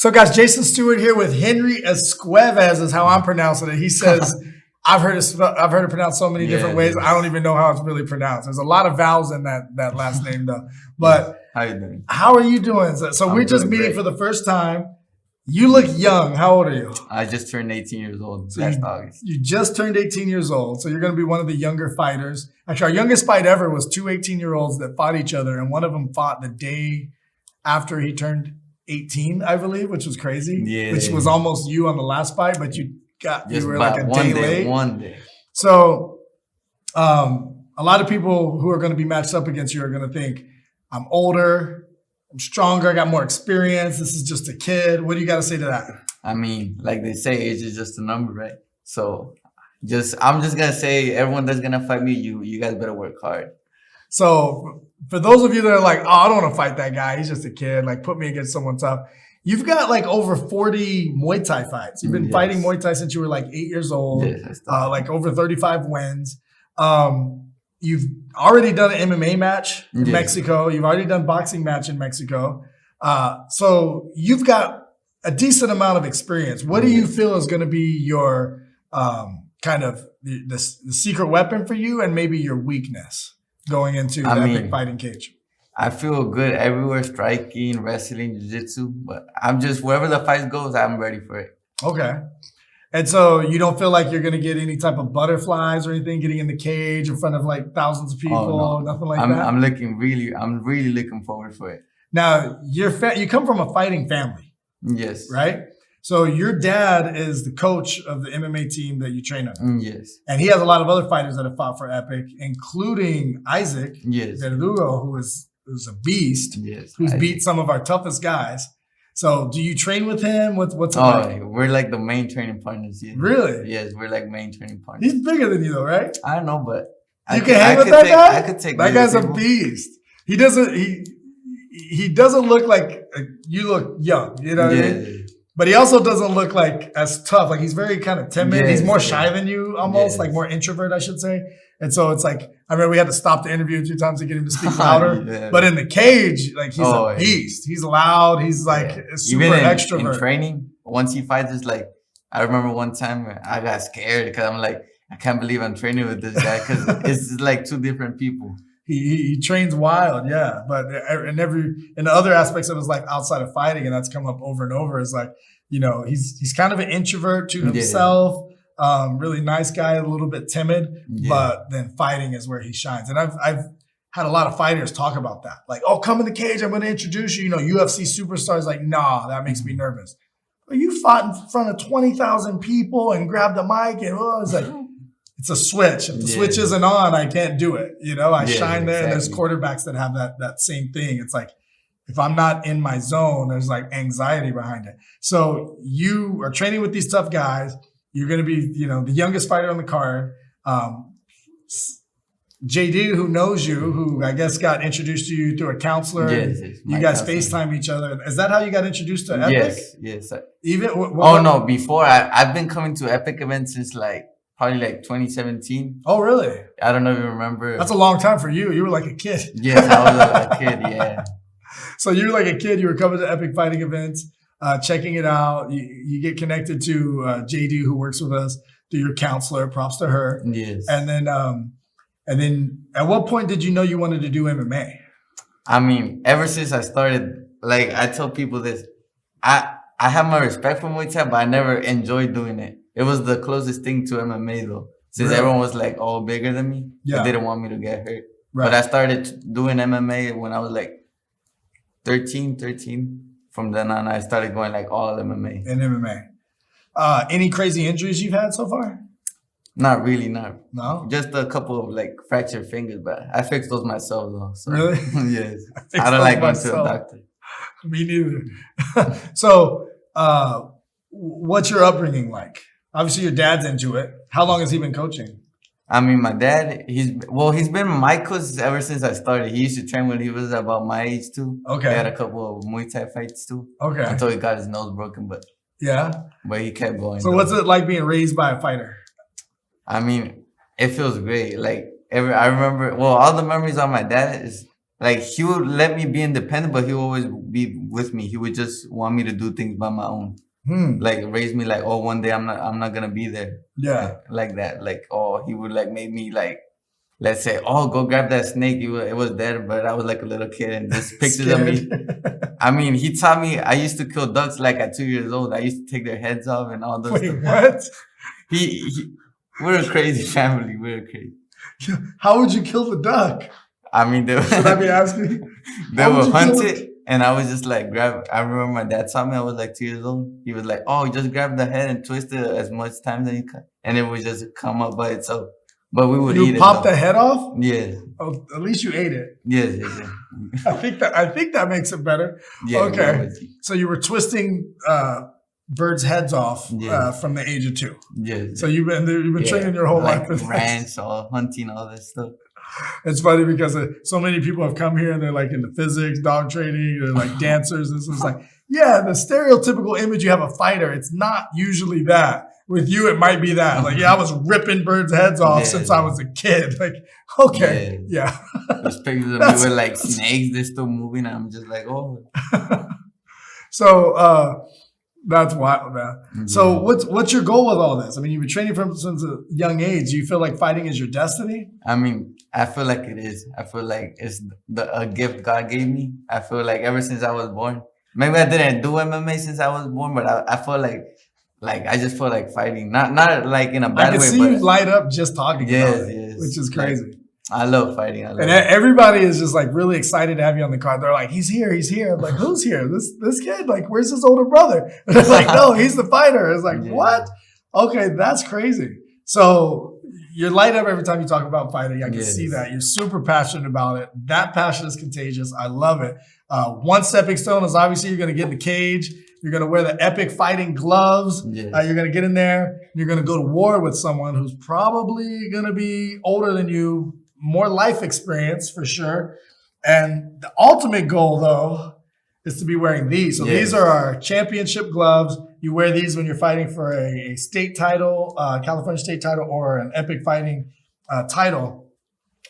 So, guys, Jason Stewart here with Henry Esquivies is how I'm pronouncing it. He says, I've heard it pronounced so many different ways. I don't even know how it's really pronounced. There's a lot of vowels in that last name, though. But how you doing? How are you doing? So we're just meeting for the first time. You look young. How old are you? I just turned 18 years old last August. You just turned 18 years old. So you're going to be one of the younger fighters. Actually, our youngest fight ever was two 18-year-olds that fought each other. And one of them fought the day after he turned 18, I believe, which was crazy. Yeah. Which was almost you on the last fight, but you were like a day late. One day. So a lot of people who are going to be matched up against you are going to think, I'm older, I'm stronger, I got more experience. This is just a kid. What do you got to say to that? I mean, like they say, age is just a number, right? So I'm just going to say, everyone that's going to fight me, you guys better work hard. So for those of you that are like, oh, I don't want to fight that guy. He's just a kid. Like, put me against someone tough. You've got like over 40 Muay Thai fights. You've been fighting Muay Thai since you were like 8 years old. Yes, like over 35 wins. You've already done an MMA match in Mexico. You've already done boxing match in Mexico. So you've got a decent amount of experience. What do you feel is going to be your kind of the secret weapon for you and maybe your weakness going into the epic fighting cage? I feel good everywhere, striking, wrestling, jiu-jitsu. But I'm just, wherever the fight goes, I'm ready for it. Okay. And so you don't feel like you're going to get any type of butterflies or anything getting in the cage in front of like thousands of people, nothing like that? I'm really looking forward for it. Now, you come from a fighting family. Yes. Right? So your dad is the coach of the MMA team that you train on. Yes. And he has a lot of other fighters that have fought for Epic, including Isaac Verdugo, who is a beast, who's beat some of our toughest guys. So do you train with him? What's it like? We're like the main training partners. Yeah. Really? Yes, we're like main training partners. He's bigger than you though, right? I know, but you can hang with that guy? I could take that guy's a beast. He doesn't look like you look young, you know what I mean? But he also doesn't look like as tough. Like he's very kind of timid. He's more shy than you almost, like more introvert, I should say. And so it's like, I remember we had to stop the interview 2 times to get him to speak louder. But in the cage, like he's a beast. He's loud. He's like super extrovert. In training, once he fights, it's like, I remember one time I got scared because I'm like, I can't believe I'm training with this guy because it's like 2 different people. He trains wild, yeah. But in the other aspects of his life outside of fighting, and that's come up over and over, is like, you know, he's kind of an introvert to himself. Really nice guy, a little bit timid, but then fighting is where he shines. And I've had a lot of fighters talk about that. Like, oh, come in the cage, I'm going to introduce you. You know, UFC superstars, like, nah, that makes me nervous. But you fought in front of 20,000 people and grabbed the mic, and it's like, it's a switch. If the switch isn't on, I can't do it. You know, I shine there. And there's quarterbacks that have that same thing. It's like, if I'm not in my zone, there's like anxiety behind it. So you are training with these tough guys. You're going to be, you know, the youngest fighter on the card. JD, who knows you, who I guess got introduced to you through a counselor. You guys FaceTime each other. Is that how you got introduced to Epic? Yes. No. Before I've been coming to Epic events since probably 2017. Oh, really? I don't know if you remember. That's a long time for you. You were like a kid. Yes, I was a kid, yeah. So you were like a kid. You were coming to Epic Fighting events, checking it out. You get connected to JD, who works with us, through your counselor. Props to her. Yes. And then at what point did you know you wanted to do MMA? I mean, ever since I started, like I tell people this, I have my respect for Muay Thai, but I never enjoyed doing it. It was the closest thing to MMA though. Since everyone was like all bigger than me, they didn't want me to get hurt. Right. But I started doing MMA when I was like 13. From then on, I started going like all MMA. In MMA. Any crazy injuries you've had so far? Not really, No? Just a couple of like fractured fingers, but I fixed those myself though. So. Really? Yes. I don't like going to a doctor. Me neither. So, what's your upbringing like? Obviously, your dad's into it. How long has he been coaching? I mean, my dad, he's been my coach ever since I started. He used to train when he was about my age too. Okay. He had a couple of Muay Thai fights too. Okay. Until he got his nose broken, but he kept going. So what's it like being raised by a fighter? I mean, it feels great. Like I remember, all the memories on my dad is like he would let me be independent, but he would always be with me. He would just want me to do things by my own. Like raise me like, oh, one day I'm not gonna be there. Yeah. Like that. Like, oh, he would like make me like, let's say, oh, go grab that snake. It was there, but I was like a little kid, and just pictures of me. I mean, he taught me. I used to kill ducks like at 2 years old. I used to take their heads off and all those. Wait, what? We're a crazy family. We're crazy. How would you kill the duck? I mean, should I be asking? They would hunt it, and I was just like grab. I remember my dad taught me. I was like 2 years old. He was like, "Oh, just grab the head and twist it as much times as you can, and it would just come up by itself." But we would eat it. You pop the head off? Yeah. Oh, at least you ate it. Yeah. I think that makes it better. Yeah. Okay. So you were twisting birds' heads off from the age of 2. Yeah. So you've been training your whole life. Ranch, all hunting, all that stuff. It's funny because so many people have come here and they're like into physics, dog training, they're like dancers. And so it's like, yeah, the stereotypical image you have a fighter, it's not usually that. With you, it might be that. Like, yeah, I was ripping birds' heads off since I was a kid. Like, okay, yeah. There's pictures of me with like snakes, they're still moving. And I'm just like, oh. So that's wild, man. Mm-hmm. So what's your goal with all this? I mean, you've been training since a young age. Do you feel like fighting is your destiny? I mean, I feel like it is. I feel like it's a gift God gave me. I feel like ever since I was born. Maybe I didn't do MMA since I was born, but I feel like I just feel like fighting. Not like in a bad way. I can see you light up just talking about it, which is crazy. Like, I love fighting. Everybody is just like really excited to have you on the card. They're like, he's here. I'm like, who's here? This kid? Like, where's his older brother? And it's like, no, he's the fighter. It's like, what? Okay, that's crazy. So you're light up every time you talk about fighting. I can see that. You're super passionate about it. That passion is contagious. I love it. One stepping stone is obviously you're going to get in the cage. You're going to wear the epic fighting gloves. You're going to get in there. You're going to go to war with someone who's probably going to be older than you, more life experience for sure. And the ultimate goal, though, is to be wearing these. So these are our championship gloves. You wear these when you're fighting for a state title, California state title, or an epic fighting title.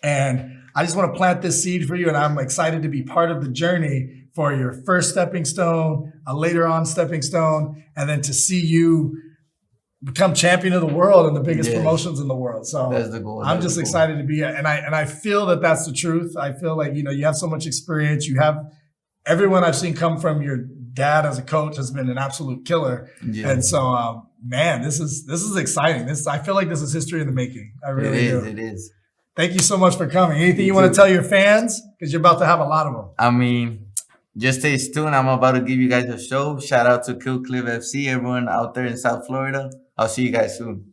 And I just want to plant this seed for you, and I'm excited to be part of the journey for your first stepping stone, a later on stepping stone, and then to see you become champion of the world and the biggest promotions in the world. So that's the goal. I'm just excited to be here. And I feel that that's the truth. I feel like, you have so much experience. You have everyone I've seen come from your dad as a coach has been an absolute killer. And so, man, this is exciting. I feel like this is history in the making. I really do. It is. Thank you so much for coming. Anything you want to tell your fans? Because you're about to have a lot of them. I mean, just stay tuned. I'm about to give you guys a show. Shout out to Kill Cliff FC, everyone out there in South Florida. I'll see you guys soon.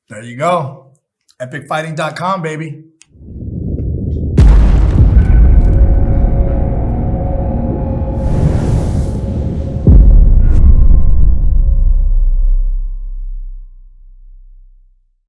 There you go. EpicFighting.com, baby.